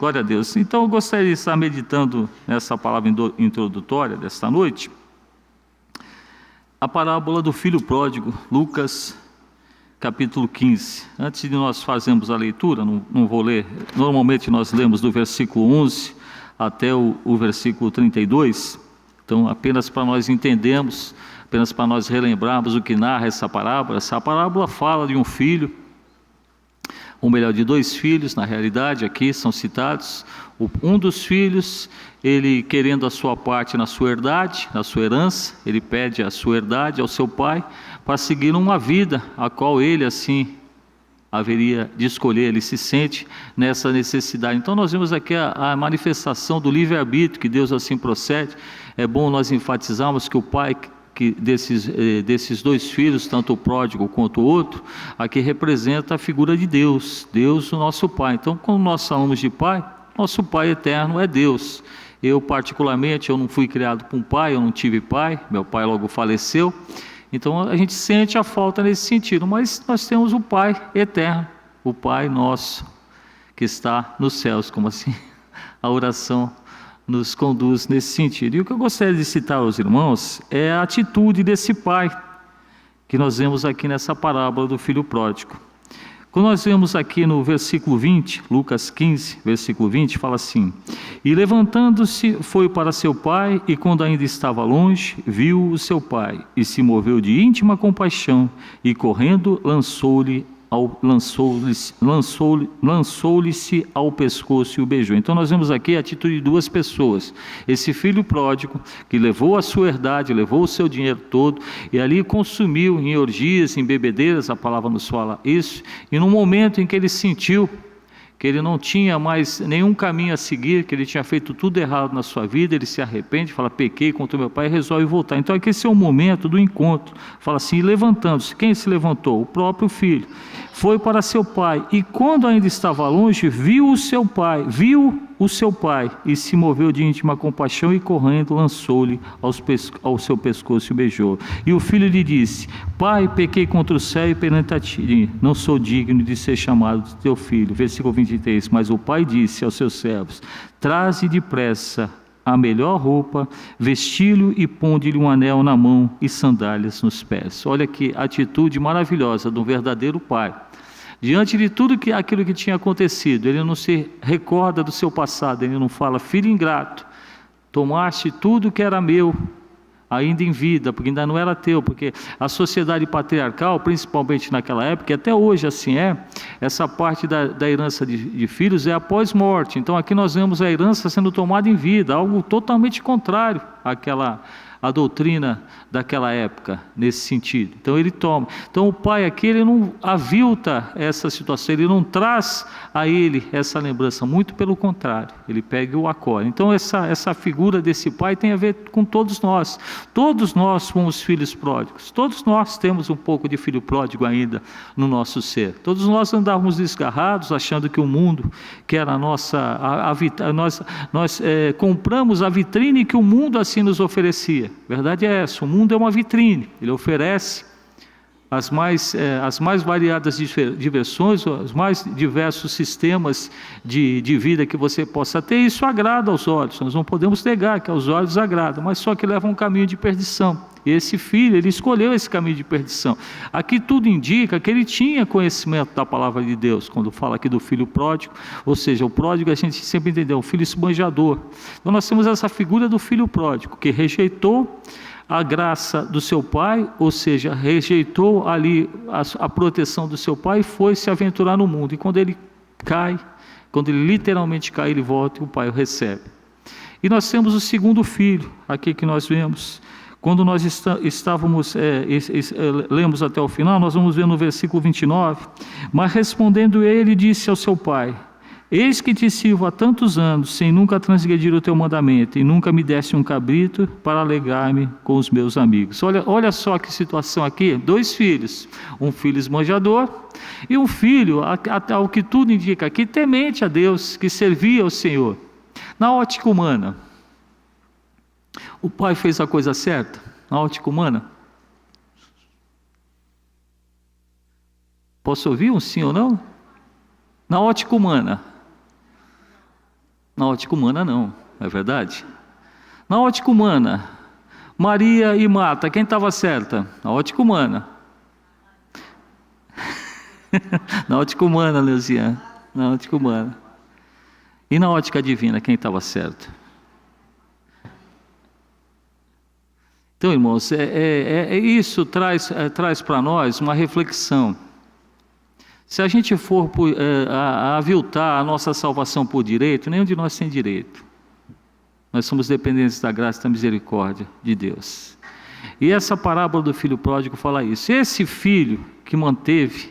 Glória a Deus. Então eu gostaria de estar meditando nessa palavra introdutória desta noite, a parábola do filho pródigo, Lucas capítulo 15. Antes de nós fazermos a leitura, não vou ler, normalmente nós lemos do versículo 11 até o versículo 32, então apenas para nós entendermos, apenas para nós relembrarmos o que narra essa parábola fala de um filho, ou melhor, de dois filhos, na realidade, aqui são citados. Um dos filhos, ele querendo a sua parte na sua herdade, na sua herança, ele pede a sua herdade ao seu pai, para seguir uma vida, a qual ele assim haveria de escolher, ele se sente nessa necessidade. Então nós vemos aqui a manifestação do livre-arbítrio, que Deus assim procede. É bom nós enfatizarmos que o pai desses dois filhos, tanto o pródigo quanto o outro, aqui representa a figura de Deus, Deus o nosso Pai. Então, quando nós falamos de Pai, nosso Pai eterno é Deus. Eu particularmente, eu não fui criado por um pai, eu não tive pai, meu pai logo faleceu, então a gente sente a falta nesse sentido, mas nós temos o Pai eterno, o Pai nosso, que está nos céus, como assim a oração nos conduz nesse sentido. E o que eu gostaria de citar aos irmãos é a atitude desse pai, que nós vemos aqui nessa parábola do filho pródigo. Quando nós vemos aqui no versículo 20, Lucas 15, versículo 20, fala assim: E levantando-se, foi para seu pai, e quando ainda estava longe, viu o seu pai, e se moveu de íntima compaixão, e correndo lançou-lhe ao pescoço e o beijou. Então nós vemos aqui a atitude de duas pessoas, esse filho pródigo que levou a sua herdade, levou o seu dinheiro todo e ali consumiu em orgias, em bebedeiras, a palavra nos fala isso, e no momento em que ele sentiu que ele não tinha mais nenhum caminho a seguir, que ele tinha feito tudo errado na sua vida, ele se arrepende, fala: pequei contra o meu pai, e resolve voltar. Então aqui esse é o momento do encontro, fala assim: levantando-se. Quem se levantou? O próprio filho. Foi para seu pai, e quando ainda estava longe, viu o seu pai, e se moveu de íntima compaixão, e correndo lançou-lhe ao seu pescoço e o beijou. E o filho lhe disse: Pai, pequei contra o céu e perante a ti, não sou digno de ser chamado teu filho. Versículo 23, mas o pai disse aos seus servos: Traze depressa a melhor roupa, vesti-lo e ponde-lhe um anel na mão e sandálias nos pés. Olha que atitude maravilhosa do verdadeiro pai. Diante de tudo aquilo que tinha acontecido, ele não se recorda do seu passado, ele não fala: filho ingrato, tomaste tudo que era meu, ainda em vida, porque ainda não era teu, porque a sociedade patriarcal, principalmente naquela época, e até hoje assim essa parte da herança de filhos é após morte. Então aqui nós vemos a herança sendo tomada em vida, algo totalmente contrário à doutrina daquela época, nesse sentido. Então ele toma. Então o pai aqui, ele não avilta essa situação, ele não traz a ele essa lembrança, muito pelo contrário, ele pega e o acolhe. Então essa figura desse pai tem a ver com todos nós. Todos nós somos filhos pródigos, todos nós temos um pouco de filho pródigo ainda no nosso ser. Todos nós andávamos desgarrados, achando que o mundo, que era a nossa, nós compramos a vitrine que o mundo assim nos oferecia. A verdade é essa: o mundo é uma vitrine, ele oferece as mais variadas diversões, os mais diversos sistemas de vida que você possa ter, e isso agrada aos olhos, nós não podemos negar que aos olhos agrada, mas só que leva um caminho de perdição, e esse filho, ele escolheu esse caminho de perdição. Aqui tudo indica que ele tinha conhecimento da palavra de Deus, quando fala aqui do filho pródigo, ou seja, o pródigo a gente sempre entendeu, o filho esbanjador. Então nós temos essa figura do filho pródigo, que rejeitou a graça do seu pai, ou seja, rejeitou ali a proteção do seu pai e foi se aventurar no mundo. E quando ele cai, quando ele literalmente cai, ele volta e o pai o recebe. E nós temos o segundo filho, aqui que nós vemos. Quando nós lemos até o final, nós vamos ver no versículo 29, mas respondendo ele, disse ao seu pai: Eis que te sirvo há tantos anos, sem nunca transgredir o teu mandamento, e nunca me deste um cabrito para alegrar-me com os meus amigos. Olha só que situação aqui: dois filhos, um filho esbanjador e um filho, ao que tudo indica aqui, temente a Deus, que servia ao Senhor. Na ótica humana, o pai fez a coisa certa? Na ótica humana? Posso ouvir um sim ou não? Na ótica humana, Na ótica humana não, é verdade? Na ótica humana, Maria e Marta, quem estava certa? Na ótica humana. Na ótica humana, Leuziane, na ótica humana. E na ótica divina, quem estava certo? Então, irmãos, isso traz para nós uma reflexão. Se a gente for aviltar a nossa salvação por direito, nenhum de nós tem direito. Nós somos dependentes da graça e da misericórdia de Deus. E essa parábola do filho pródigo fala isso. Esse filho que manteve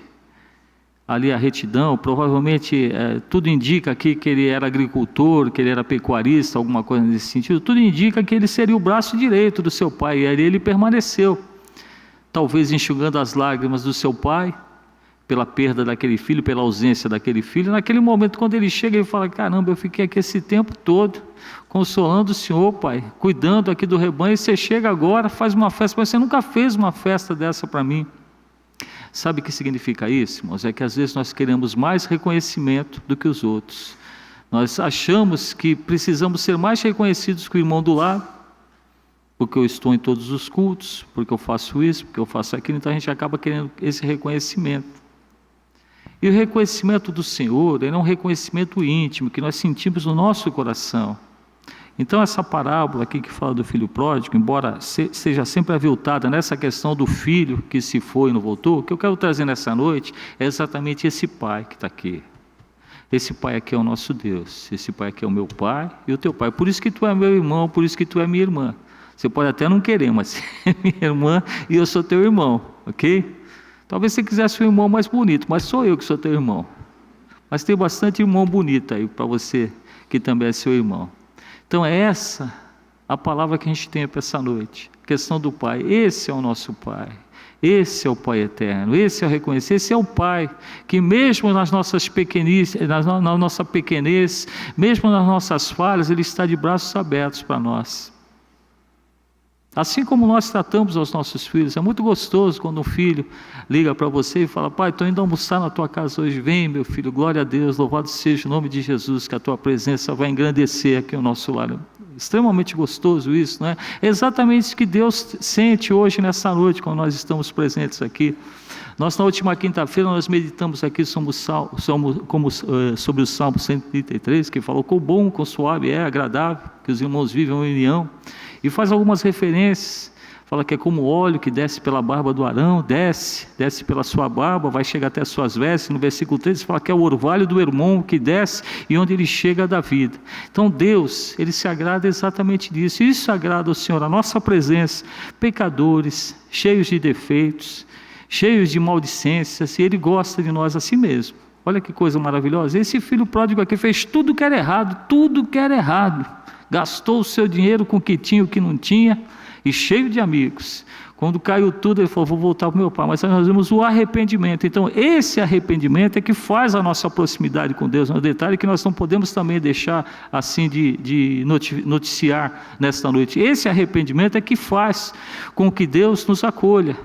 ali a retidão, provavelmente tudo indica aqui que ele era agricultor, que ele era pecuarista, alguma coisa nesse sentido, tudo indica que ele seria o braço direito do seu pai, e ali ele permaneceu, talvez enxugando as lágrimas do seu pai, pela perda daquele filho, pela ausência daquele filho. Naquele momento, quando ele chega, ele fala: caramba, eu fiquei aqui esse tempo todo, consolando o Senhor, Pai, cuidando aqui do rebanho, e você chega agora, faz uma festa, mas você nunca fez uma festa dessa para mim. Sabe o que significa isso, irmãos? É que às vezes nós queremos mais reconhecimento do que os outros. Nós achamos que precisamos ser mais reconhecidos que o irmão do lado, porque eu estou em todos os cultos, porque eu faço isso, porque eu faço aquilo, então a gente acaba querendo esse reconhecimento. E o reconhecimento do Senhor, ele é um reconhecimento íntimo, que nós sentimos no nosso coração. Então essa parábola aqui que fala do filho pródigo, embora seja sempre aviltada nessa questão do filho que se foi e não voltou, o que eu quero trazer nessa noite é exatamente esse pai que está aqui. Esse pai aqui é o nosso Deus, esse pai aqui é o meu pai e o teu pai. Por isso que tu é meu irmão, por isso que tu é minha irmã. Você pode até não querer, mas você é minha irmã e eu sou teu irmão, ok? Talvez você quisesse um irmão mais bonito, mas sou eu que sou teu irmão. Mas tem bastante irmão bonito aí para você, que também é seu irmão. Então é essa a palavra que a gente tem para essa noite. A questão do Pai. Esse é o nosso Pai. Esse é o Pai eterno. Esse é o reconhecer. Esse é o Pai que mesmo nas nossas pequenices, na nossa pequenez, mesmo nas nossas falhas, Ele está de braços abertos para nós. Assim como nós tratamos aos nossos filhos, é muito gostoso quando um filho liga para você e fala: pai, estou indo almoçar na tua casa hoje, vem meu filho, glória a Deus, louvado seja o nome de Jesus, que a tua presença vai engrandecer aqui o nosso lar. Extremamente gostoso isso, não é? É exatamente isso que Deus sente hoje nessa noite, quando nós estamos presentes aqui. Nós na última quinta-feira nós meditamos aqui sobre o Salmo 133, que falou: quão bom, quão suave é, agradável, que os irmãos vivem em união. E faz algumas referências, fala que é como o óleo que desce pela barba do Arão, desce pela sua barba, vai chegar até as suas vestes. No versículo 13 fala que é o orvalho do Hermon que desce e onde ele chega da vida. Então Deus, Ele se agrada exatamente disso. Isso agrada ao Senhor, a nossa presença, pecadores, cheios de defeitos, cheios de maldicências, e Ele gosta de nós assim mesmo. Olha que coisa maravilhosa. Esse filho pródigo aqui fez tudo que era errado. Gastou o seu dinheiro com o que tinha e o que não tinha, e cheio de amigos. Quando caiu tudo, ele falou: vou voltar para o meu pai. Mas nós vemos o arrependimento. Então esse arrependimento é que faz a nossa proximidade com Deus. Um detalhe que nós não podemos também deixar assim de noticiar nesta noite. Esse arrependimento é que faz com que Deus nos acolha.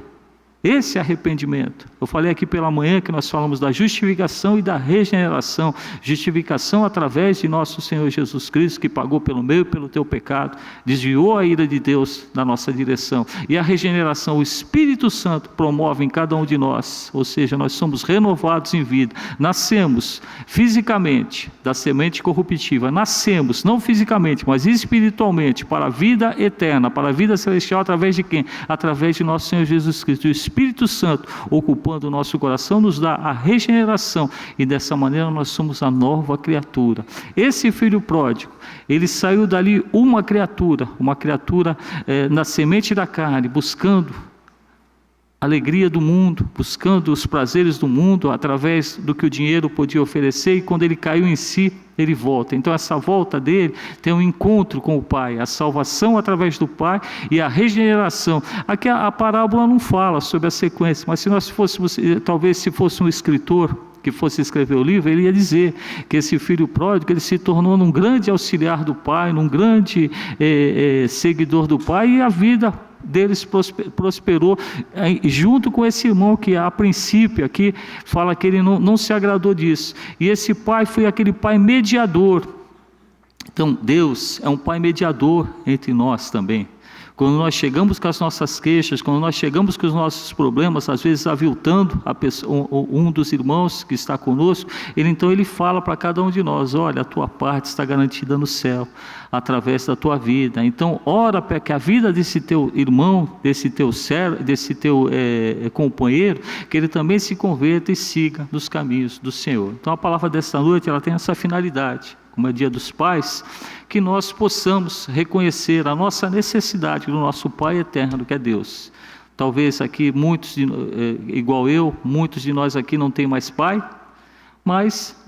Esse arrependimento. Eu falei aqui pela manhã que nós falamos da justificação e da regeneração. Justificação através de nosso Senhor Jesus Cristo, que pagou pelo meu e pelo teu pecado, desviou a ira de Deus na nossa direção. E a regeneração, o Espírito Santo promove em cada um de nós, ou seja, nós somos renovados em vida. Nascemos fisicamente da semente corruptível, nascemos não fisicamente, mas espiritualmente para a vida eterna, para a vida celestial, através de quem? Através de nosso Senhor Jesus Cristo. O Espírito Santo ocupando o nosso coração nos dá a regeneração, e dessa maneira nós somos a nova criatura. Esse filho pródigo, ele saiu dali uma criatura na semente da carne, buscando a alegria do mundo, buscando os prazeres do mundo através do que o dinheiro podia oferecer, e quando ele caiu em si, ele volta. Então essa volta dele tem um encontro com o Pai, a salvação através do Pai e a regeneração. Aqui a parábola não fala sobre a sequência, mas se nós fôssemos, talvez se fosse um escritor que fosse escrever o livro, ele ia dizer que esse filho pródigo, ele se tornou num grande auxiliar do Pai, num grande seguidor do Pai, e a vida deles prosperou junto com esse irmão que a princípio aqui fala que ele não se agradou disso. E esse pai foi aquele pai mediador Então, Deus é um Pai mediador entre nós também. Quando nós chegamos com as nossas queixas, quando nós chegamos com os nossos problemas, às vezes aviltando um dos irmãos que está conosco, então ele fala para cada um de nós: olha, a tua parte está garantida no céu, através da tua vida. Então, ora para que a vida desse teu irmão, desse teu companheiro, que ele também se converta e siga nos caminhos do Senhor. Então, a palavra desta noite, ela tem essa finalidade. Como é Dia dos Pais, que nós possamos reconhecer a nossa necessidade do nosso Pai eterno, que é Deus. Talvez aqui igual eu, muitos de nós aqui não tem mais pai, mas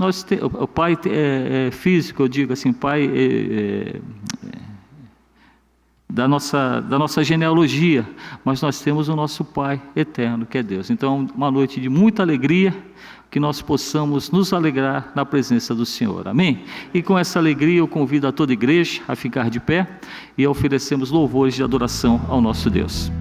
o pai físico, eu digo assim, pai da nossa genealogia, mas nós temos o nosso Pai eterno, que é Deus. Então, uma noite de muita alegria, que nós possamos nos alegrar na presença do Senhor, amém? E com essa alegria eu convido a toda a igreja a ficar de pé e oferecemos louvores de adoração ao nosso Deus.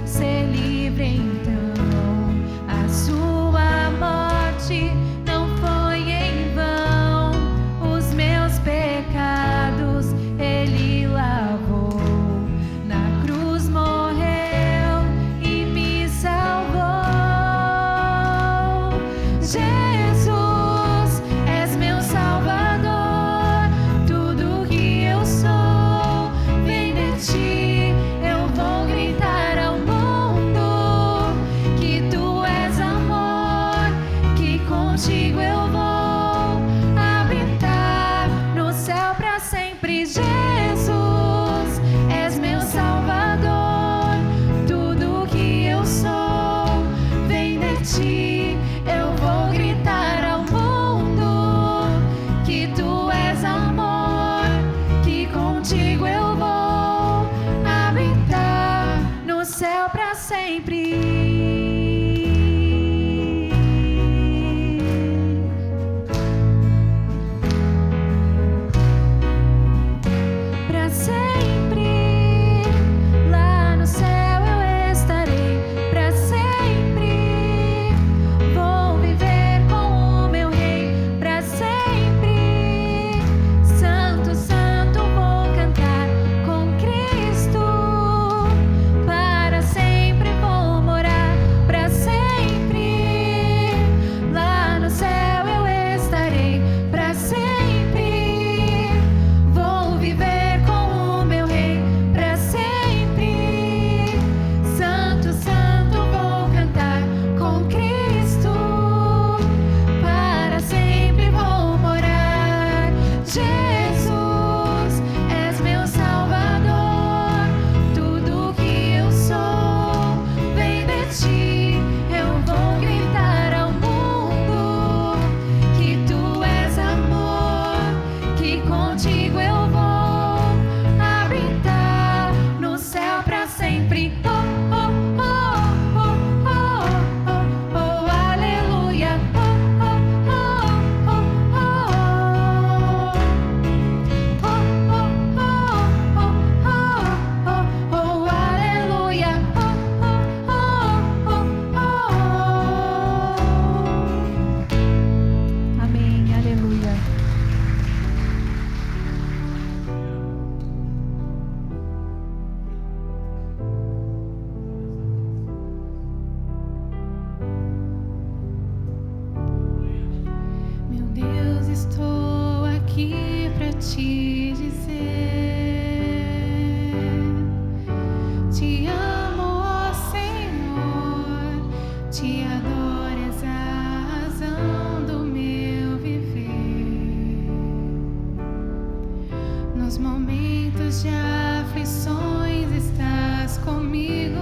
Ser livre então, a sua morte te dizer: te amo, ó Senhor, te adoro, és a razão do meu viver. Nos momentos de aflições estás comigo,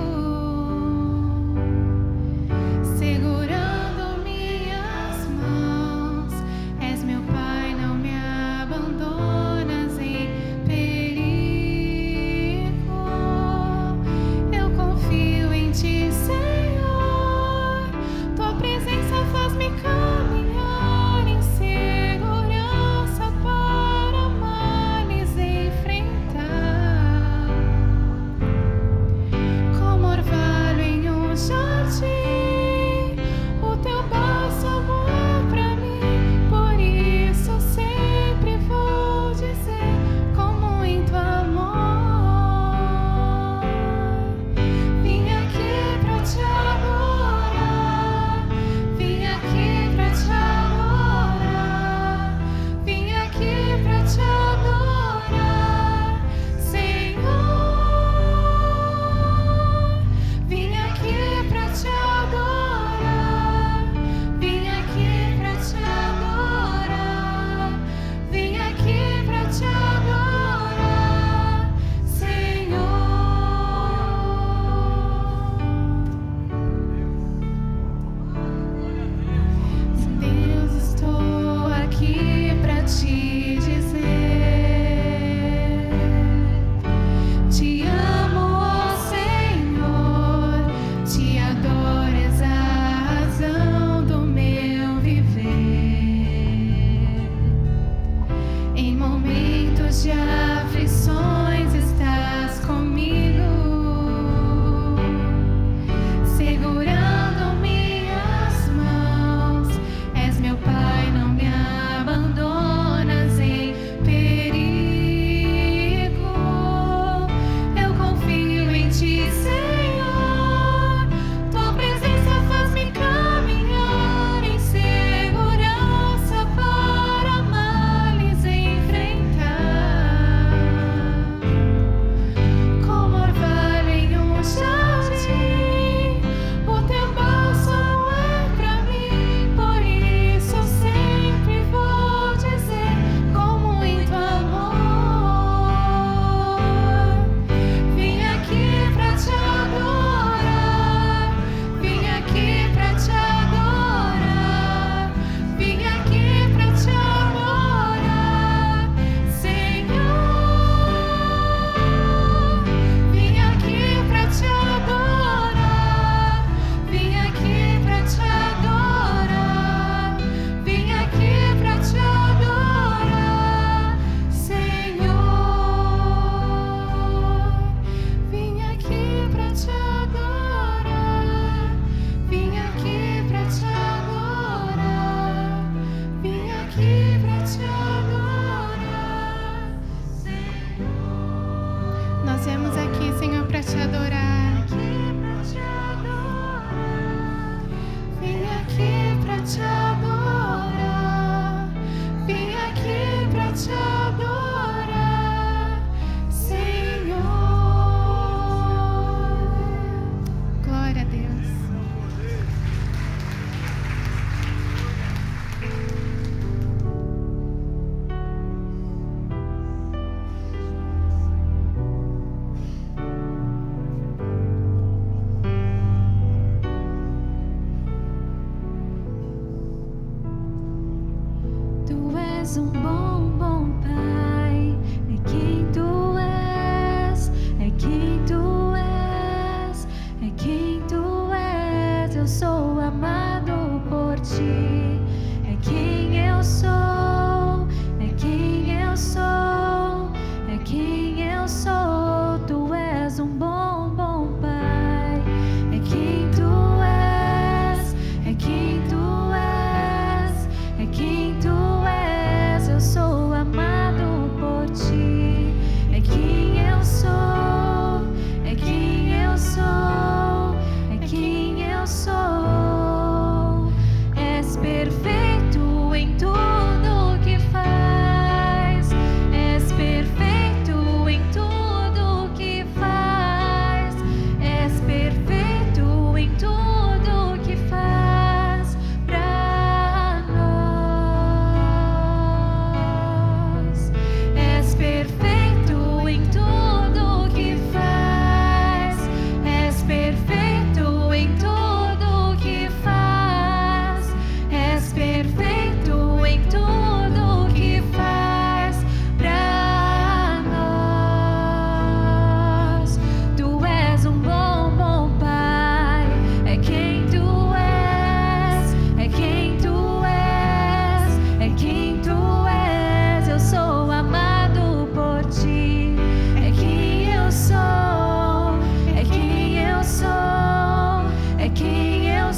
segurando minhas mãos. És meu Pai, não me abandonas em perigo. Eu confio em ti, Senhor. Tua presença faz-me caminhar em segurança para males enfrentar. Como orvalho em um jardim, o teu bálsamo é pra mim. Por isso sempre vou dizer com muito amor: vim aqui pra te adorar, vim aqui pra te adorar, vim aqui pra te adorar, Senhor. Vim aqui pra te adorar, vim aqui pra te adorar, vim aqui pra te adorar, Senhor. Deus, estou aqui pra te dizer: te amo, ó Senhor, te adoro, és a razão do meu viver. Em momentos de aflições estás comigo, segurando minhas mãos. És meu Pai, não me abandonas em perigo. Eu confio em ti, Senhor. Tua presença faz-me caminhar em segurança para males enfrentar. Como orvalho em um jardim, o teu bálsamo é pra mim. Por isso eu sempre vou dizer com muito amor: vim aqui pra te adorar, vim aqui pra te adorar, vim aqui pra te adorar, Senhor. Vim aqui pra te adorar, vim aqui pra te adorar, vim aqui pra te adorar, Senhor. Vim aqui pra te adorar, vim aqui pra te adorar, vim aqui pra te adorar, Senhor. Nós viemos aqui, Senhor, pra te adorar. Vim aqui pra te adorar, vim aqui pra te adorar, Senhor. Glória a Deus. Tu és um bom, bom Pai. É quem tu és, é quem tu és, é quem tu és. Eu sou amado por ti. É quem eu sou, é quem eu sou, é quem eu sou. Tu és um bom, bom Pai. É quem tu és, é quem tu és, é quem tu és. Eu sou amado por ti. É quem eu sou, é quem eu sou, é quem eu sou. És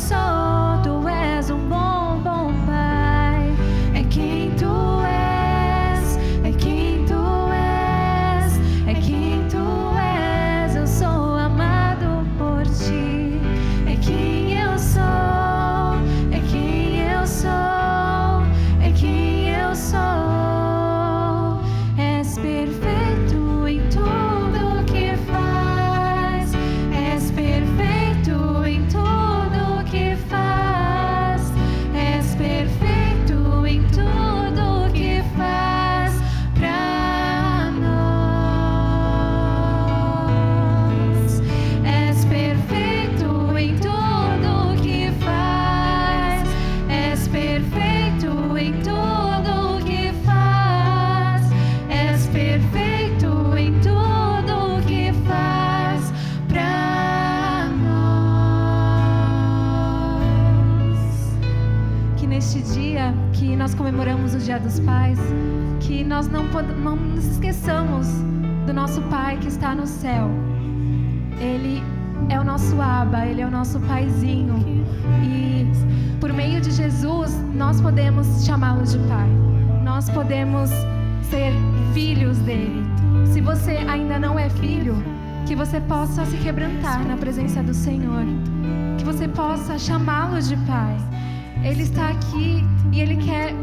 sou. Tu és um bom, bom Pai. É quem tu és, é quem tu és, é quem tu és. Eu sou amado por ti. É quem eu sou, é quem eu sou, é quem eu sou. És perfeito em tudo que faz. És perfeito em tudo que faz. És perfeito em tudo que faz pra nós. És perfeito em tudo que faz. És perfeito em tudo que faz. És perfeito em tudo que faz pra nós. Que neste dia que nós comemoramos o Dia dos Pais, que nós não nos esqueçamos do nosso Pai que está no céu. Ele é o nosso Abba, Ele é o nosso Paizinho. E por meio de Jesus, nós podemos chamá-lo de Pai. Nós podemos ser filhos dele. Se você ainda não é filho, que você possa se quebrantar na presença do Senhor. Que você possa chamá-lo de Pai. Ele está aqui e Ele quer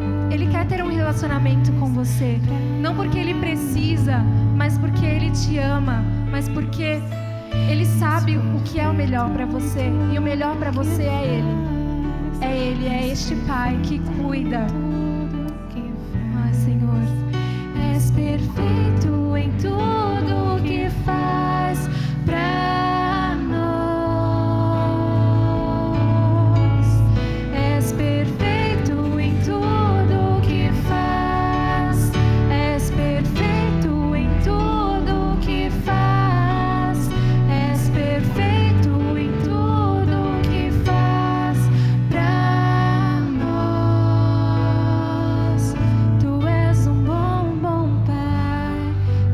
ter um relacionamento com você. Não porque Ele precisa, mas porque Ele te ama. Mas porque Ele sabe o que é o melhor para você. E o melhor para você é Ele. É Ele, é este Pai que cuida. Ai, Senhor, és perfeito em tudo que faz pra nós. És perfeito em tudo que faz. És perfeito em tudo que faz. És perfeito em tudo que faz pra nós. Tu és um bom, bom Pai.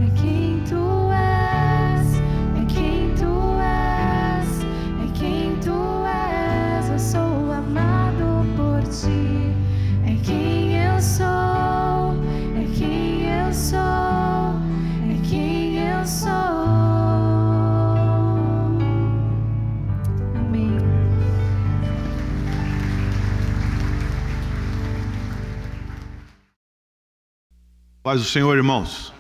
É quem tu és, é quem tu és, é quem tu és. Eu sou amado por ti. É quem eu sou, é quem eu sou, é quem eu sou. Amém. Paz do Senhor, irmãos.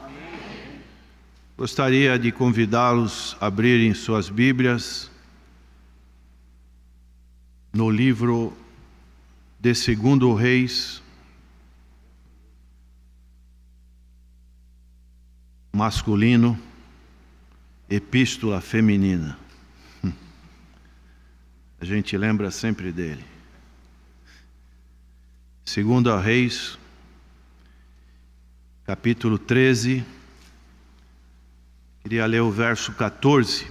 Gostaria de convidá-los a abrirem suas Bíblias no livro de 2 Reis, masculino, epístola feminina. A gente lembra sempre dele. 2 Reis, capítulo 13, queria ler o verso 14.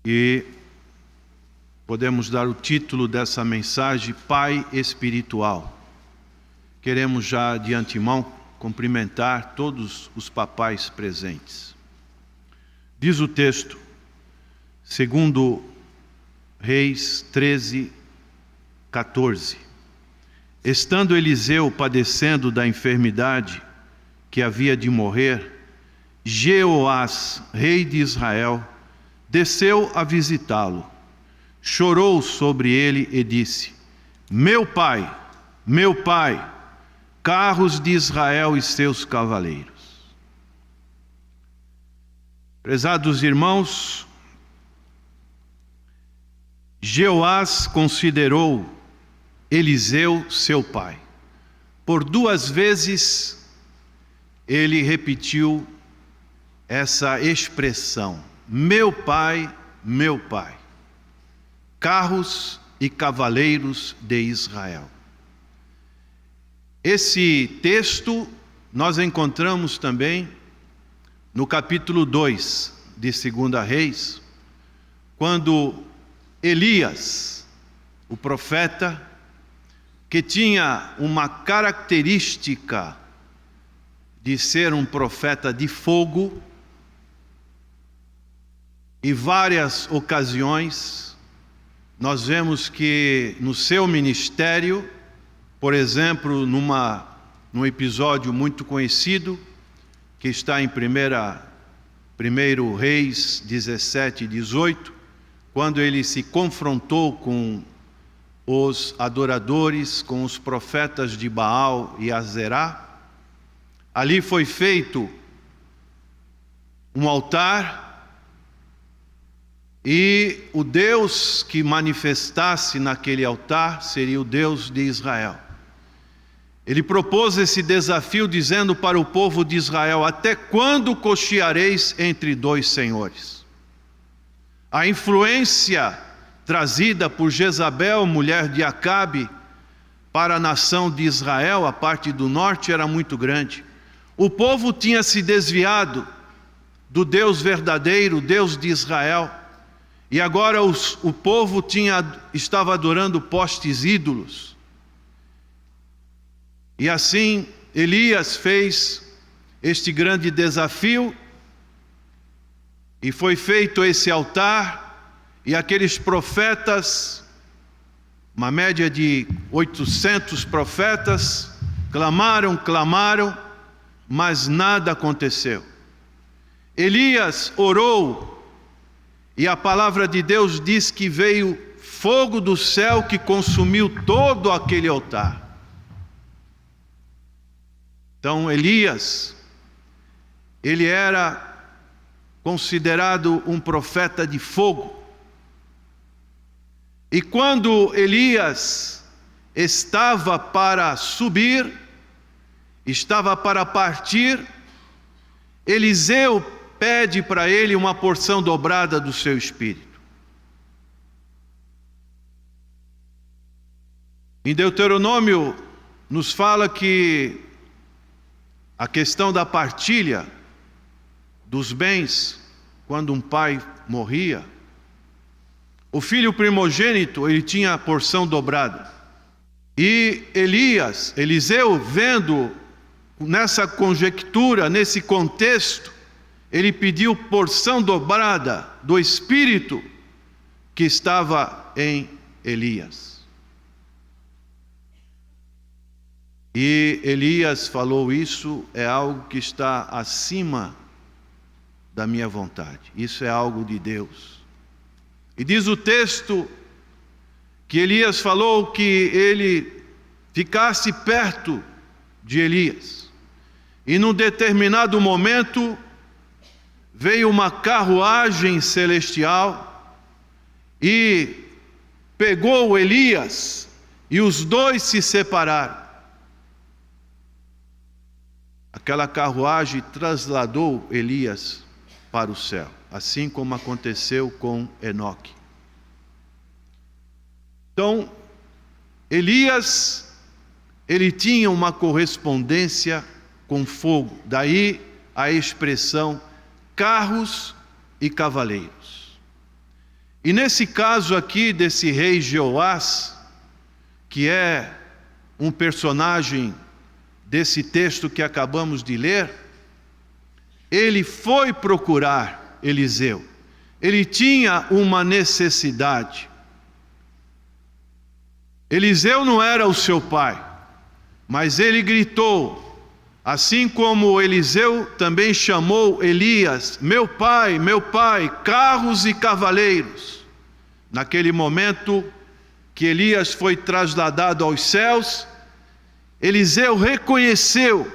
E podemos dar o título dessa mensagem, Pai Espiritual. Queremos já de antemão cumprimentar todos os papais presentes. Diz o texto, 2 Reis 13, 14. Estando Eliseu padecendo da enfermidade que havia de morrer, Jeoás, rei de Israel, desceu a visitá-lo, chorou sobre ele e disse: meu pai, carros de Israel e seus cavaleiros. Prezados irmãos, Jeoás considerou Eliseu seu pai. Por 2 vezes ele repetiu essa expressão: meu pai, carros e cavaleiros de Israel. Esse texto nós encontramos também no capítulo 2 de 2 Reis, quando Elias, o profeta, que tinha uma característica de ser um profeta de fogo, e várias ocasiões, nós vemos que no seu ministério, por exemplo, num episódio muito conhecido, que está em 1 Reis 17 e 18, quando ele se confrontou com os adoradores, com os profetas de Baal e Azerá. Ali foi feito um altar, e o Deus que manifestasse naquele altar seria o Deus de Israel. Ele propôs esse desafio dizendo para o povo de Israel: até quando cocheareis entre dois senhores? A influência trazida por Jezabel, mulher de Acabe, para a nação de Israel, a parte do norte, era muito grande. O povo tinha se desviado do Deus verdadeiro, Deus de Israel, e agora o povo estava adorando postes ídolos. E assim Elias fez este grande desafio, e foi feito esse altar, e aqueles profetas, uma média de 800 profetas, clamaram, mas nada aconteceu. Elias orou, e a palavra de Deus diz que veio fogo do céu que consumiu todo aquele altar. Então Elias, ele era considerado um profeta de fogo. E quando Elias estava para subir, estava para partir, Eliseu pede para ele uma porção dobrada do seu espírito. Em Deuteronômio nos fala que a questão da partilha dos bens, quando um pai morria, o filho primogênito, ele tinha a porção dobrada. E Eliseu, vendo nessa conjectura, nesse contexto, ele pediu porção dobrada do espírito que estava em Elias. E Elias falou: isso é algo que está acima da minha vontade, isso é algo de Deus. E diz o texto que Elias falou que ele ficasse perto de Elias. E num determinado momento veio uma carruagem celestial e pegou Elias, e os dois se separaram. Aquela carruagem trasladou Elias para o céu, assim como aconteceu com Enoque. Então, Elias, ele tinha uma correspondência com fogo, daí a expressão carros e cavaleiros. E nesse caso aqui desse rei Jeoás, que é um personagem desse texto que acabamos de ler, ele foi procurar Eliseu. Ele tinha uma necessidade. Eliseu não era o seu pai, mas ele gritou, assim como Eliseu também chamou Elias: meu pai, carros e cavaleiros. Naquele momento que Elias foi trasladado aos céus, Eliseu reconheceu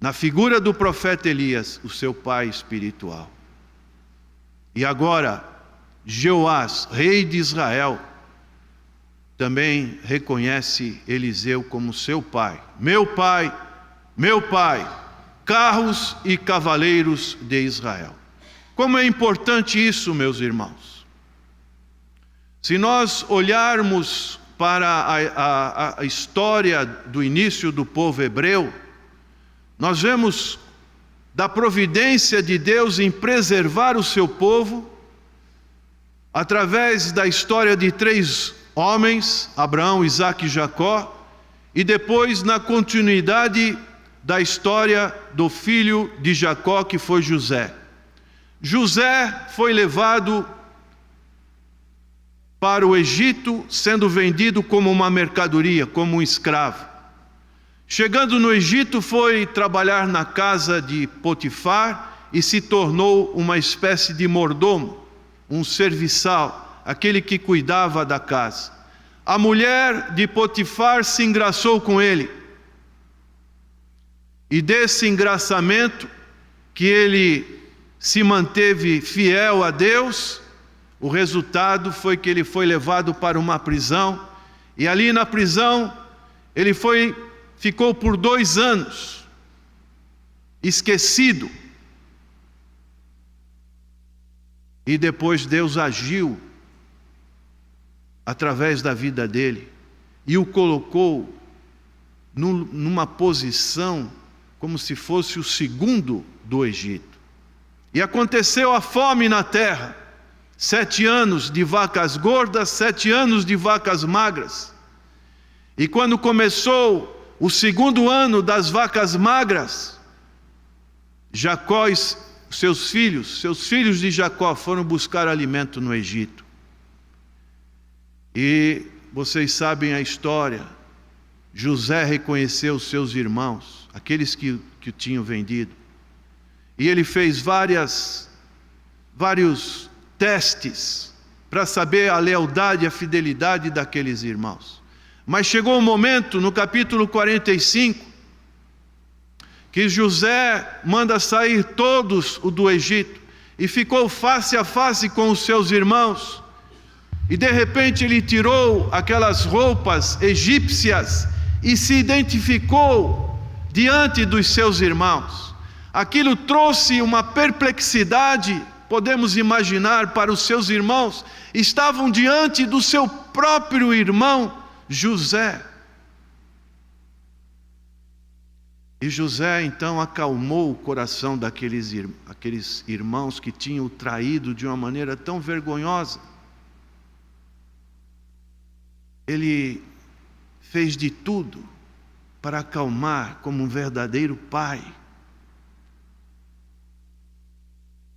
na figura do profeta Elias o seu pai espiritual. E agora Jeoás, rei de Israel, também reconhece Eliseu como seu pai. Meu pai, carros e cavaleiros de Israel. Como é importante isso, meus irmãos. Se nós olharmos para a história do início do povo hebreu, nós vemos da providência de Deus em preservar o seu povo, através da história de 3 homens, Abraão, Isaque e Jacó, e depois na continuidade da história do filho de Jacó, que foi José. José foi levado para o Egito, sendo vendido como uma mercadoria, como um escravo. Chegando no Egito, foi trabalhar na casa de Potifar e se tornou uma espécie de mordomo, um serviçal, aquele que cuidava da casa. A mulher de Potifar se engraçou com ele. E desse engraçamento, que ele se manteve fiel a Deus, o resultado foi que ele foi levado para uma prisão. E ali na prisão, ele ficou por 2 anos, esquecido. E depois Deus agiu através da vida dele e o colocou numa posição como se fosse o segundo do Egito. E aconteceu a fome na terra, 7 anos de vacas gordas, 7 anos de vacas magras. E quando começou o segundo ano das vacas magras, Jacó, seus filhos de Jacó foram buscar alimento no Egito. E vocês sabem a história. José reconheceu seus irmãos, aqueles que o tinham vendido. E ele fez vários testes para saber a lealdade e a fidelidade daqueles irmãos. Mas chegou um momento, no capítulo 45, que José manda sair todos do Egito e ficou face a face com os seus irmãos. E de repente ele tirou aquelas roupas egípcias e se identificou diante dos seus irmãos. Aquilo trouxe uma perplexidade, podemos imaginar, para os seus irmãos. Estavam diante do seu próprio irmão José. E José então acalmou o coração daqueles irmãos que tinham o traído de uma maneira tão vergonhosa. Ele fez de tudo para acalmar como um verdadeiro pai.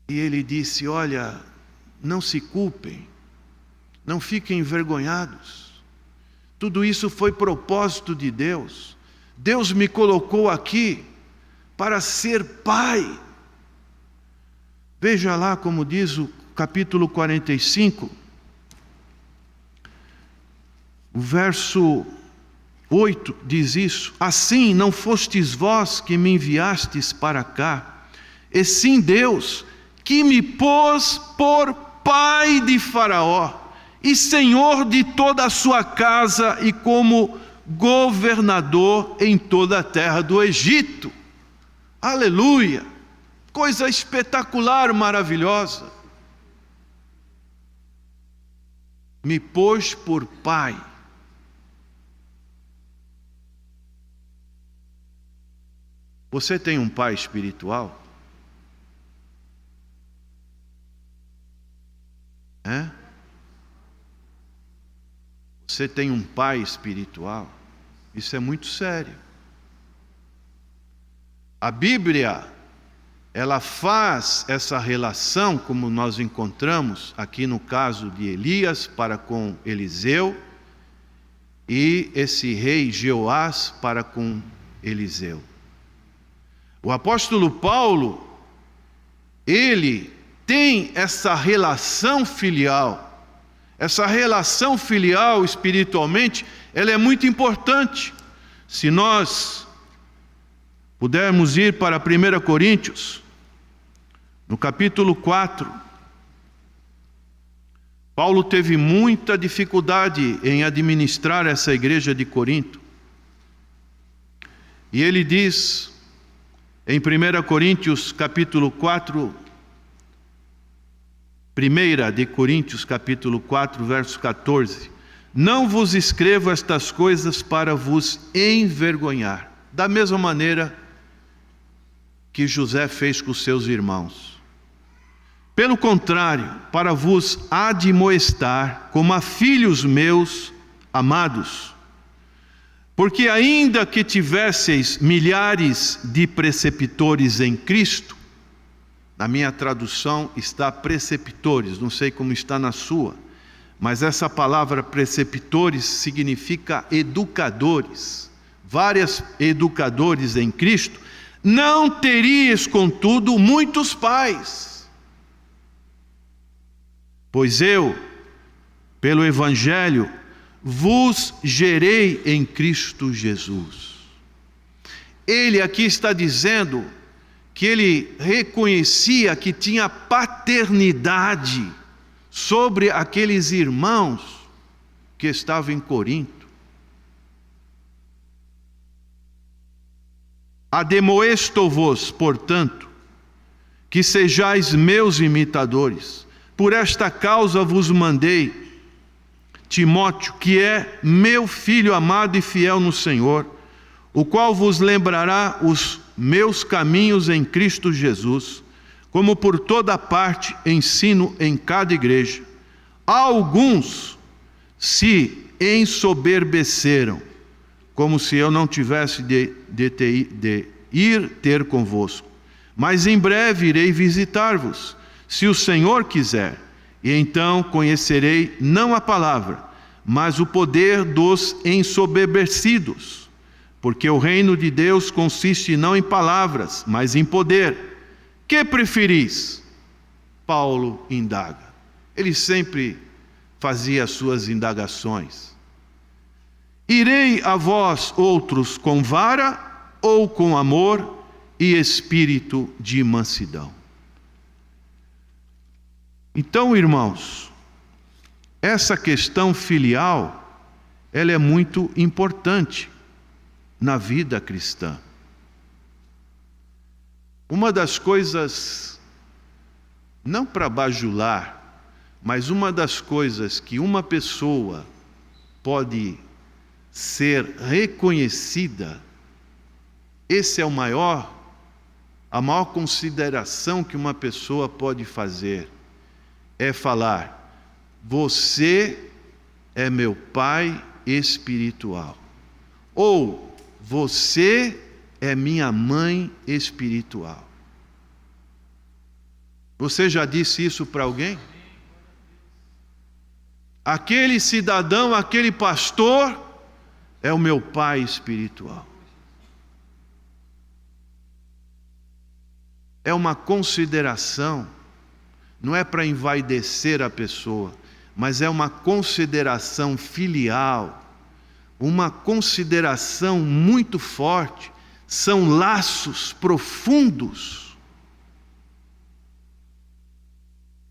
E ele disse: olha, não se culpem, não fiquem envergonhados. Tudo isso foi propósito de Deus. Deus me colocou aqui para ser pai. Veja lá como diz o capítulo 45, o verso 8 diz isso: assim não fostes vós que me enviastes para cá, e sim Deus, que me pôs por pai de Faraó, e senhor de toda a sua casa, e como governador em toda a terra do Egito. Aleluia! Coisa espetacular, maravilhosa. Me pôs por pai. Você tem um pai espiritual? Você tem um pai espiritual? Isso é muito sério. A Bíblia, ela faz essa relação, como nós encontramos aqui no caso de Elias para com Eliseu, e esse rei Jeoás para com Eliseu. O apóstolo Paulo, ele tem essa relação filial. Essa relação filial espiritualmente, ela é muito importante. Se nós pudermos ir para 1 Coríntios, no capítulo 4, Paulo teve muita dificuldade em administrar essa igreja de Corinto. E ele diz, em 1 Coríntios capítulo 4, 1 de Coríntios capítulo 4, verso 14: não vos escrevo estas coisas para vos envergonhar, da mesma maneira que José fez com seus irmãos. Pelo contrário, para vos admoestar como a filhos meus amados. Porque ainda que tivesseis milhares de preceptores em Cristo, Na minha tradução está preceptores, não sei como está na sua, mas essa palavra preceptores significa educadores. Vários educadores em Cristo. Não terias, contudo, muitos pais, pois eu, pelo Evangelho, vos gerei em Cristo Jesus. Ele aqui está dizendo que ele reconhecia que tinha paternidade sobre aqueles irmãos que estavam em Corinto. Ademoesto-vos, portanto, que sejais meus imitadores. Por esta causa vos mandei Timóteo, que é meu filho amado e fiel no Senhor, o qual vos lembrará os meus caminhos em Cristo Jesus, como por toda parte ensino em cada igreja. Alguns se ensoberbeceram, como se eu não tivesse de ir ter convosco. Mas em breve irei visitar-vos, se o Senhor quiser, e então conhecerei não a palavra, mas o poder dos ensoberbecidos, porque o reino de Deus consiste não em palavras, mas em poder. Que preferis? Paulo indaga. Ele sempre fazia as suas indagações. Irei a vós outros com vara ou com amor e espírito de mansidão? Então, irmãos, essa questão filial, ela é muito importante na vida cristã. Uma das coisas, não para bajular, mas uma das coisas que uma pessoa pode ser reconhecida, esse é a maior consideração que uma pessoa pode fazer, é falar: você é meu pai espiritual, ou você é minha mãe espiritual. Você já disse isso para alguém? Aquele cidadão, aquele pastor é o meu pai espiritual. É uma consideração, não é para envaidecer a pessoa, mas é uma consideração filial, uma consideração muito forte. São laços profundos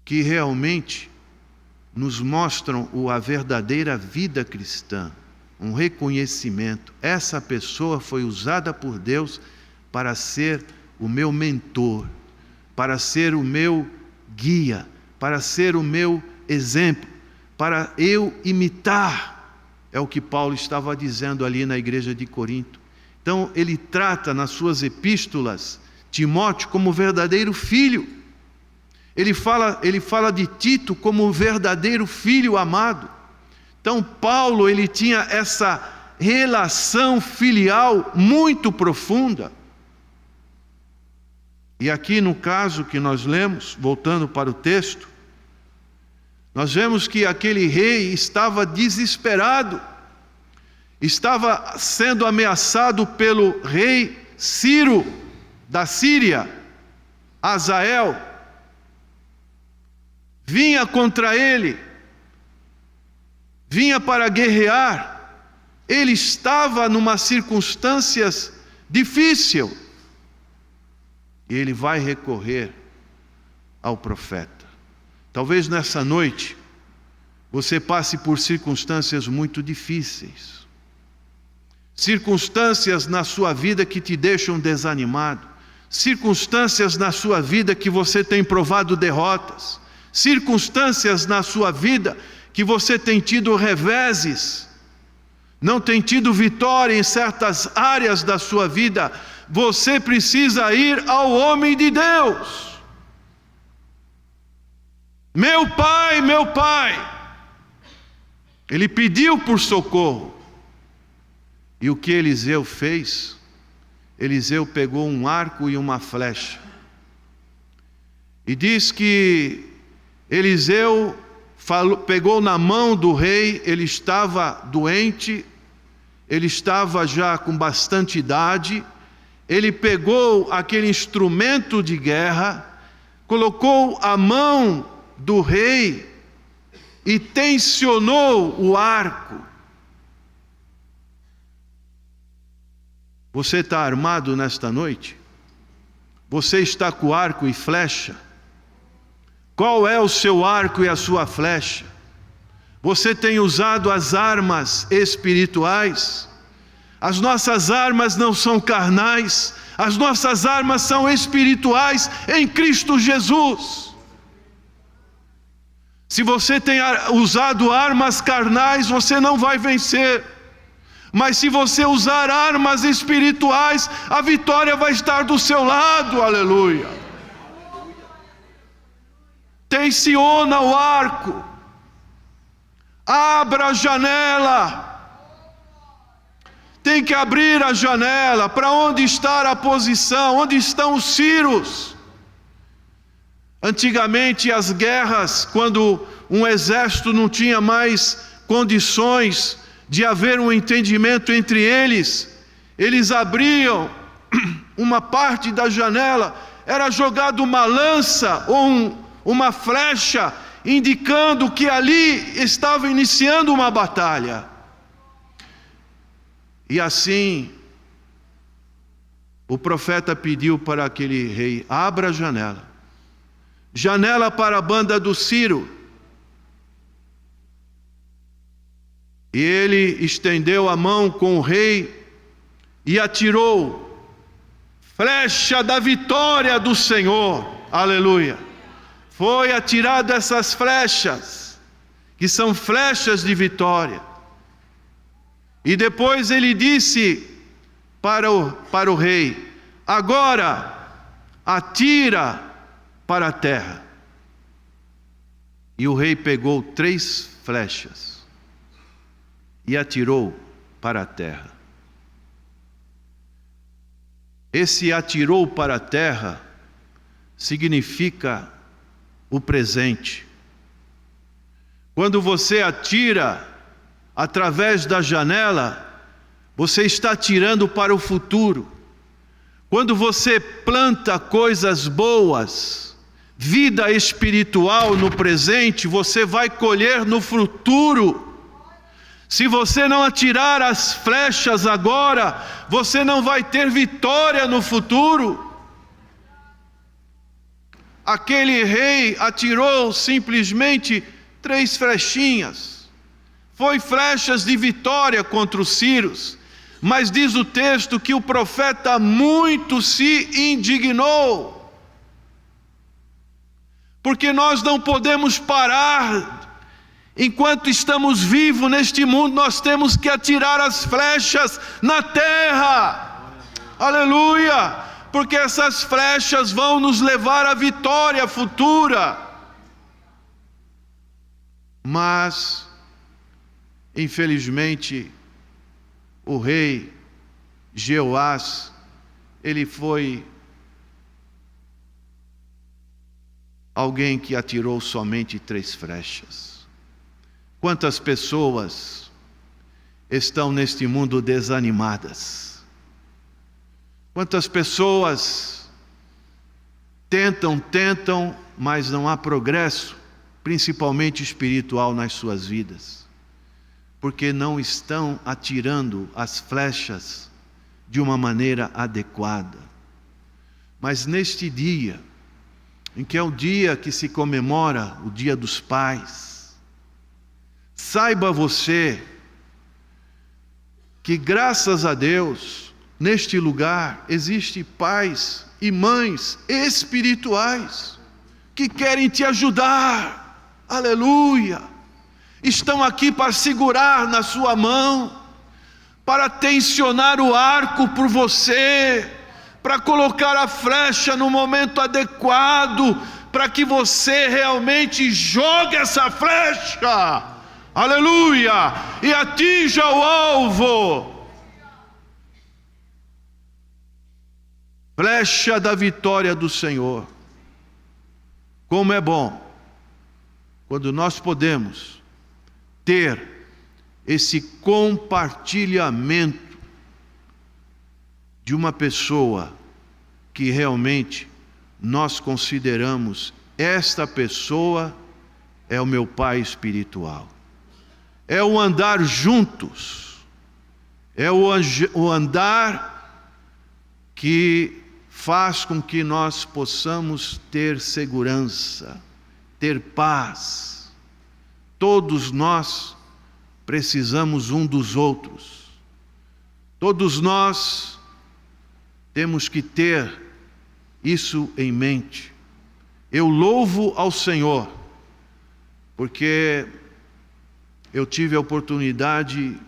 que realmente nos mostram a verdadeira vida cristã, um reconhecimento. Essa pessoa foi usada por Deus para ser o meu mentor, para ser o meu guia, para ser o meu exemplo, para eu imitar. É o que Paulo estava dizendo ali na igreja de Corinto. Então ele trata nas suas epístolas Timóteo como verdadeiro filho. Ele fala de Tito como um verdadeiro filho amado. Então Paulo, ele tinha essa relação filial muito profunda. E aqui no caso que nós lemos, voltando para o texto, nós vemos que aquele rei estava desesperado, estava sendo ameaçado pelo rei Ciro da Síria. Hazael vinha contra ele, vinha para guerrear. Ele estava numa circunstâncias difíceis. E ele vai recorrer ao profeta. Talvez nessa noite você passe por circunstâncias muito difíceis. Circunstâncias na sua vida que te deixam desanimado. Circunstâncias na sua vida que você tem provado derrotas. Circunstâncias na sua vida que você tem tido reveses. Não tem tido vitória em certas áreas da sua vida. Você precisa ir ao homem de Deus. Meu pai, ele pediu por socorro. E o que Eliseu fez? Eliseu pegou um arco e uma flecha. E diz que Eliseu pegou na mão do rei, ele estava doente, ele estava já com bastante idade, ele pegou aquele instrumento de guerra, colocou a mão do rei e tensionou o arco. Você está armado nesta noite? Você está com arco e flecha? Qual é o seu arco e a sua flecha? Você tem usado as armas espirituais? As nossas armas não são carnais, as nossas armas são espirituais em Cristo Jesus. Se você tem usado armas carnais, você não vai vencer. Mas se você usar armas espirituais, a vitória vai estar do seu lado, aleluia. Tensiona o arco, abra a janela. Tem que abrir a janela. Para onde está a posição? Onde estão os ciros? Antigamente as guerras, quando um exército não tinha mais condições de haver um entendimento entre eles, eles abriam uma parte da janela, era jogada uma lança ou uma flecha, indicando que ali estava iniciando uma batalha. E assim, o profeta pediu para aquele rei: abra a janela, janela para a banda do Ciro. E ele estendeu a mão com o rei e atirou, flecha da vitória do Senhor, aleluia. Foi atirado essas flechas, que são flechas de vitória. E depois ele disse para o rei: agora atira para a terra. E o rei pegou 3 flechas e atirou para a terra. Esse atirou para a terra significa o presente. Quando você atira através da janela, você está atirando para o futuro. Quando você planta coisas boas, vida espiritual no presente, você vai colher no futuro. Se você não atirar as flechas agora, você não vai ter vitória no futuro. Aquele rei atirou simplesmente 3 flechinhas. Foi flechas de vitória contra os sírios. Mas diz o texto que o profeta muito se indignou. Porque nós não podemos parar. Enquanto estamos vivos neste mundo, nós temos que atirar as flechas na terra. Aleluia! Porque essas flechas vão nos levar à vitória futura. Mas, infelizmente, o rei Jeoás, ele foi alguém que atirou somente 3 flechas. Quantas pessoas estão neste mundo desanimadas? Quantas pessoas tentam, mas não há progresso, principalmente espiritual, nas suas vidas, porque não estão atirando as flechas de uma maneira adequada. Mas neste dia, em que é o dia que se comemora o Dia dos Pais, saiba você que, graças a Deus, neste lugar existem pais e mães espirituais que querem te ajudar, aleluia. Estão aqui para segurar na sua mão, para tensionar o arco por você, para colocar a flecha no momento adequado, para que você realmente jogue essa flecha, aleluia, e atinja o alvo. Flecha da vitória do Senhor. Como é bom quando nós podemos ter esse compartilhamento de uma pessoa que realmente nós consideramos: esta pessoa é o meu pai espiritual. É o andar juntos, é o andar que faz com que nós possamos ter segurança, ter paz. Todos nós precisamos um dos outros. Todos nós temos que ter isso em mente. Eu louvo ao Senhor, porque eu tive a oportunidade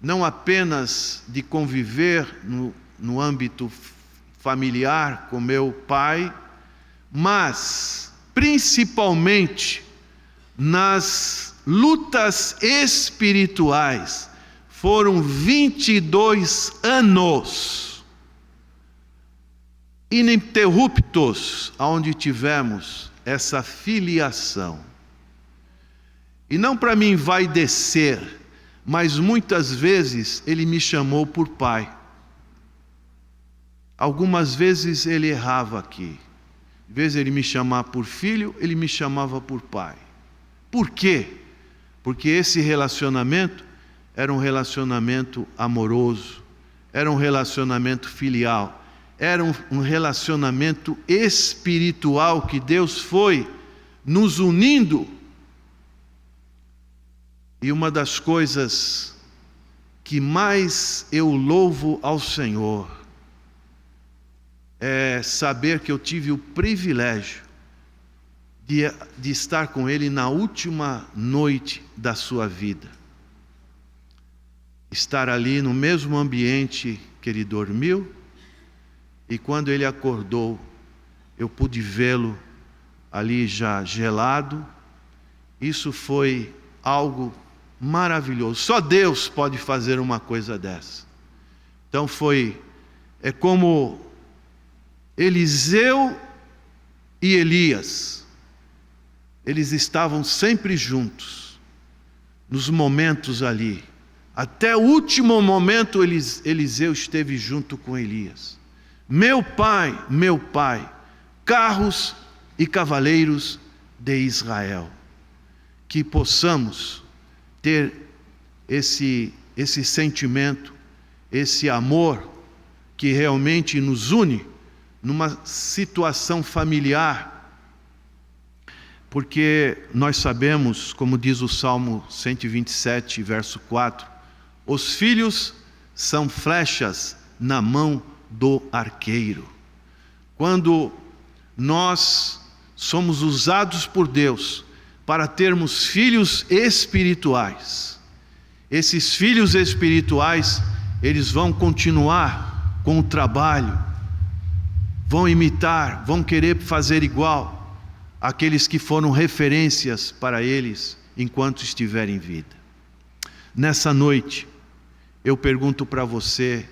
não apenas de conviver no âmbito familiar com meu pai, mas principalmente nas lutas espirituais. Foram 22 anos ininterruptos onde tivemos essa filiação. E não para me envaidecer, mas muitas vezes ele me chamou por pai. Algumas vezes ele errava aqui. Em vez de ele me chamar por filho, ele me chamava por pai. Por quê? Porque esse relacionamento era um relacionamento amoroso, era um relacionamento filial, era um relacionamento espiritual que Deus foi nos unindo. E uma das coisas que mais eu louvo ao Senhor é saber que eu tive o privilégio de estar com Ele na última noite da sua vida. Estar ali no mesmo ambiente que Ele dormiu, e quando Ele acordou, eu pude vê-lo ali já gelado. Isso foi algo maravilhoso. Só Deus pode fazer uma coisa dessa. Então é como Eliseu e Elias. Eles estavam sempre juntos, nos momentos ali. Até o último momento Eliseu esteve junto com Elias. Meu pai, carros e cavaleiros de Israel. Que possamos ter esse sentimento, esse amor que realmente nos une numa situação familiar, porque nós sabemos, como diz o Salmo 127, verso 4, os filhos são flechas na mão do arqueiro. Quando nós somos usados por Deus para termos filhos espirituais, esses filhos espirituais, eles vão continuar com o trabalho, vão imitar, vão querer fazer igual aqueles que foram referências para eles enquanto estiverem em vida. Nessa noite, eu pergunto para você: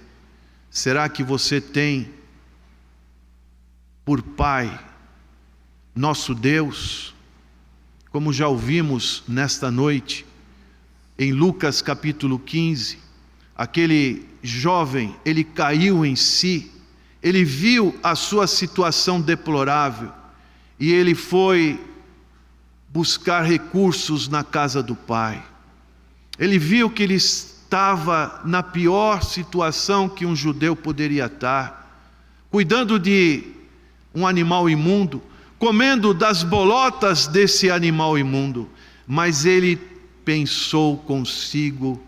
será que você tem por Pai nosso Deus? Como já ouvimos nesta noite, em Lucas capítulo 15, aquele jovem, ele caiu em si, ele viu a sua situação deplorável, e ele foi buscar recursos na casa do pai. Ele viu que ele estava na pior situação que um judeu poderia estar, cuidando de um animal imundo, comendo das bolotas desse animal imundo. Mas ele pensou consigo: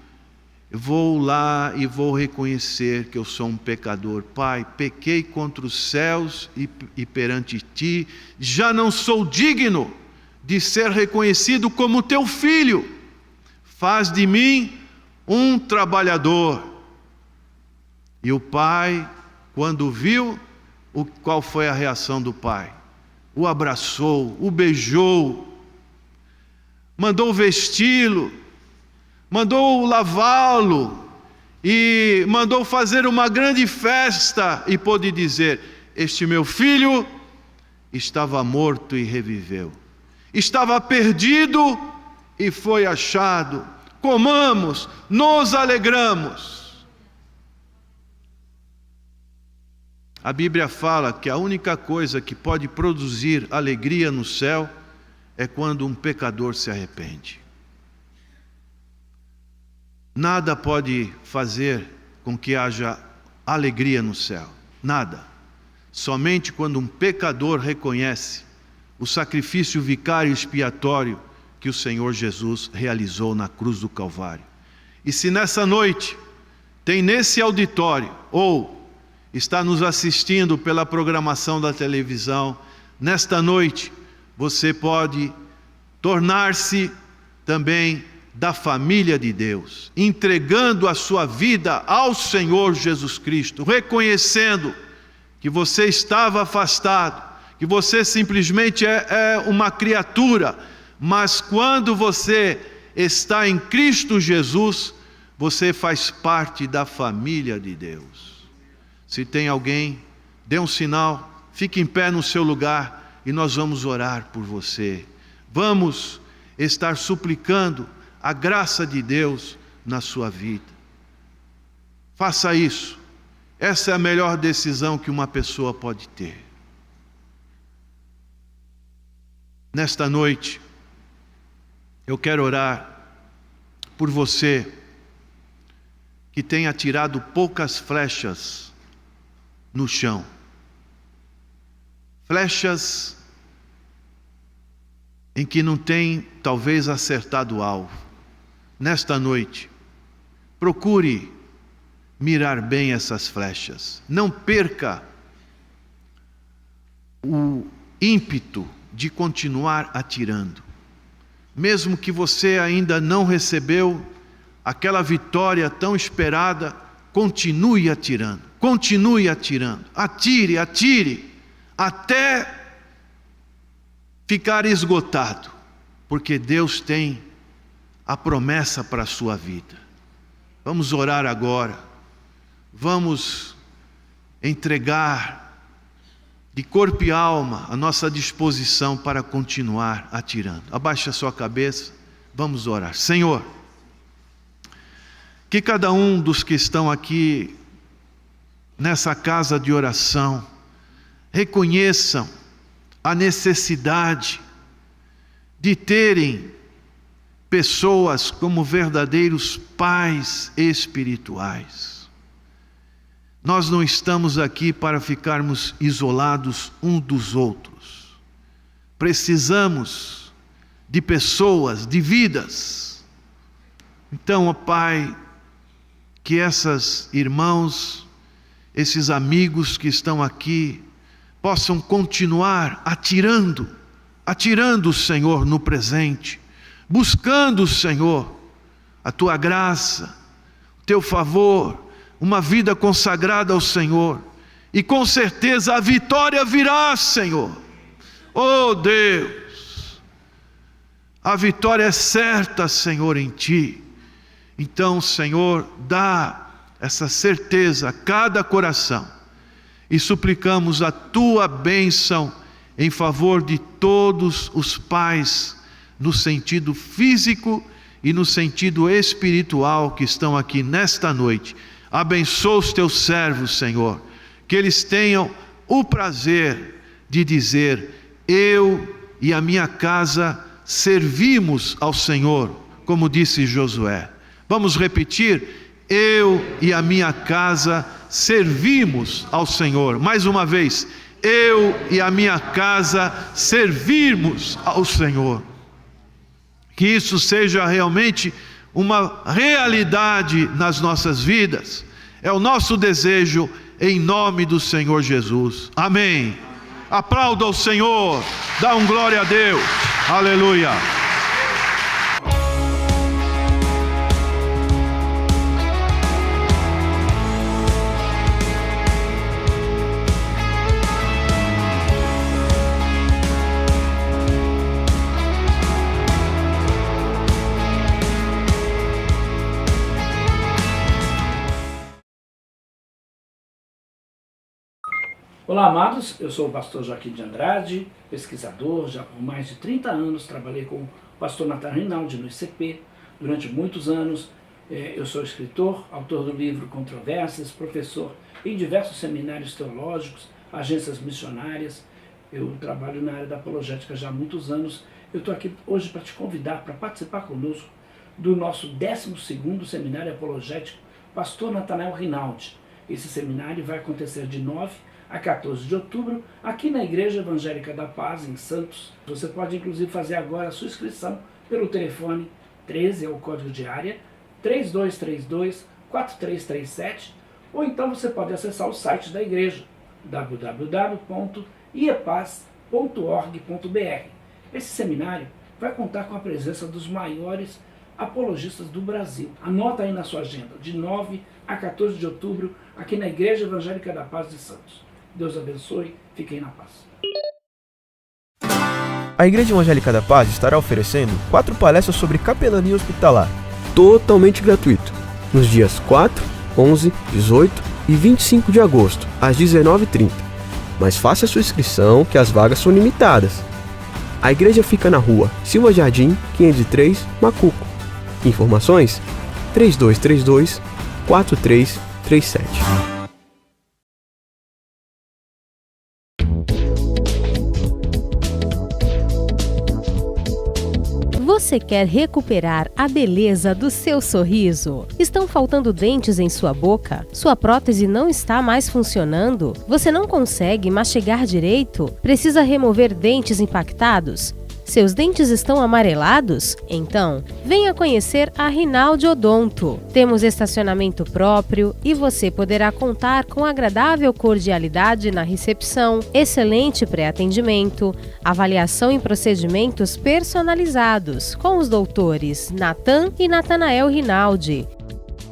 vou lá e vou reconhecer que eu sou um pecador. Pai, pequei contra os céus e perante ti, já não sou digno de ser reconhecido como teu filho. Faz de mim um trabalhador. E o pai, quando viu, qual foi a reação do pai? O abraçou, o beijou, mandou vesti-lo, mandou lavá-lo e mandou fazer uma grande festa, e pôde dizer: este meu filho estava morto e reviveu. Estava perdido e foi achado. Comamos, nos alegramos. A Bíblia fala que a única coisa que pode produzir alegria no céu é quando um pecador se arrepende. Nada pode fazer com que haja alegria no céu. Nada. Somente quando um pecador reconhece o sacrifício vicário e expiatório que o Senhor Jesus realizou na cruz do Calvário. E se nessa noite tem nesse auditório, ou está nos assistindo pela programação da televisão, nesta noite você pode tornar-se também da família de Deus, entregando a sua vida ao Senhor Jesus Cristo, reconhecendo que você estava afastado, que você simplesmente é uma criatura, mas quando você está em Cristo Jesus, você faz parte da família de Deus. Se tem alguém, dê um sinal, fique em pé no seu lugar e nós vamos orar por você. Vamos estar suplicando a graça de Deus na sua vida. Faça isso. Essa é a melhor decisão que uma pessoa pode ter. Nesta noite, eu quero orar por você que tem atirado poucas flechas no chão. Flechas em que não tem talvez acertado o alvo. Nesta noite, procure mirar bem essas flechas. Não perca o ímpeto de continuar atirando. Mesmo que você ainda não recebeu aquela vitória tão esperada, continue atirando. Continue atirando. Atire, atire, até ficar esgotado, porque Deus tem a promessa para a sua vida. Vamos orar agora. Vamos entregar de corpo e alma a nossa disposição para continuar atirando. Abaixe a sua cabeça, vamos orar. Senhor, que cada um dos que estão aqui nessa casa de oração reconheçam a necessidade de terem pessoas como verdadeiros pais espirituais. Nós não estamos aqui para ficarmos isolados uns dos outros. Precisamos de pessoas, de vidas. Então, ó Pai, que essas irmãos, esses amigos que estão aqui, possam continuar atirando, Senhor, no presente, buscando, Senhor, a Tua graça, o Teu favor, uma vida consagrada ao Senhor, e com certeza a vitória virá, Senhor. Oh Deus, a vitória é certa, Senhor, em Ti. Então, Senhor, dá essa certeza a cada coração, e suplicamos a Tua bênção em favor de todos os pais, no sentido físico e no sentido espiritual que estão aqui nesta noite. Abençoa os Teus servos, Senhor, que eles tenham o prazer de dizer: eu e a minha casa servimos ao Senhor, como disse Josué. Vamos repetir: eu e a minha casa servimos ao Senhor. Mais uma vez: eu e a minha casa servimos ao Senhor. Que isso seja realmente uma realidade nas nossas vidas. É o nosso desejo, em nome do Senhor Jesus. Amém. Aplauda o Senhor, dá um glória a Deus. Aleluia. Olá, amados, eu sou o pastor Joaquim de Andrade, pesquisador, já por mais de 30 anos, trabalhei com o pastor Natanael Rinaldi no ICP durante muitos anos. Eu sou escritor, autor do livro Controvérsias, professor em diversos seminários teológicos, agências missionárias. Eu trabalho na área da apologética já há muitos anos. Eu estou aqui hoje para te convidar para participar conosco do nosso 12º Seminário Apologético Pastor Natanael Rinaldi. Esse seminário vai acontecer de 9 a 14 de outubro, aqui na Igreja Evangélica da Paz, em Santos. Você pode, inclusive, fazer agora a sua inscrição pelo telefone 13, é o código de área, 3232-4337, ou então você pode acessar o site da igreja, www.iepaz.org.br. Esse seminário vai contar com a presença dos maiores apologistas do Brasil. Anota aí na sua agenda, de 9 a 14 de outubro, aqui na Igreja Evangélica da Paz de Santos. Deus abençoe, fiquem na paz. A Igreja Evangélica da Paz estará oferecendo 4 palestras sobre capelania hospitalar, totalmente gratuito, nos dias 4, 11, 18 e 25 de agosto, às 19h30. Mas faça a sua inscrição, que as vagas são limitadas. A igreja fica na rua Silva Jardim, 503, Macuco. Informações: 3232-4337. Você quer recuperar a beleza do seu sorriso? Estão faltando dentes em sua boca? Sua prótese não está mais funcionando? Você não consegue mastigar direito? Precisa remover dentes impactados? Seus dentes estão amarelados? Então, venha conhecer a Rinaldi Odonto. Temos estacionamento próprio e você poderá contar com agradável cordialidade na recepção, excelente pré-atendimento, avaliação em procedimentos personalizados com os doutores Natan e Natanael Rinaldi.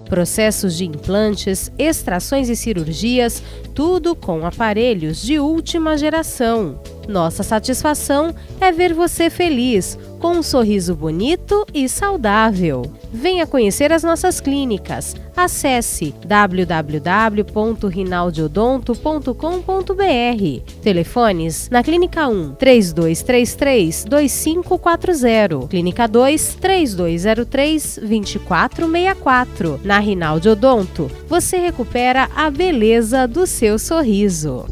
Processos de implantes, extrações e cirurgias, tudo com aparelhos de última geração. Nossa satisfação é ver você feliz, com um sorriso bonito e saudável. Venha conhecer as nossas clínicas. Acesse www.rinaldiodonto.com.br. Telefones na Clínica 1, 3233-2540. Clínica 2, 3203-2464. Na Rinaldi Odonto, você recupera a beleza do seu sorriso.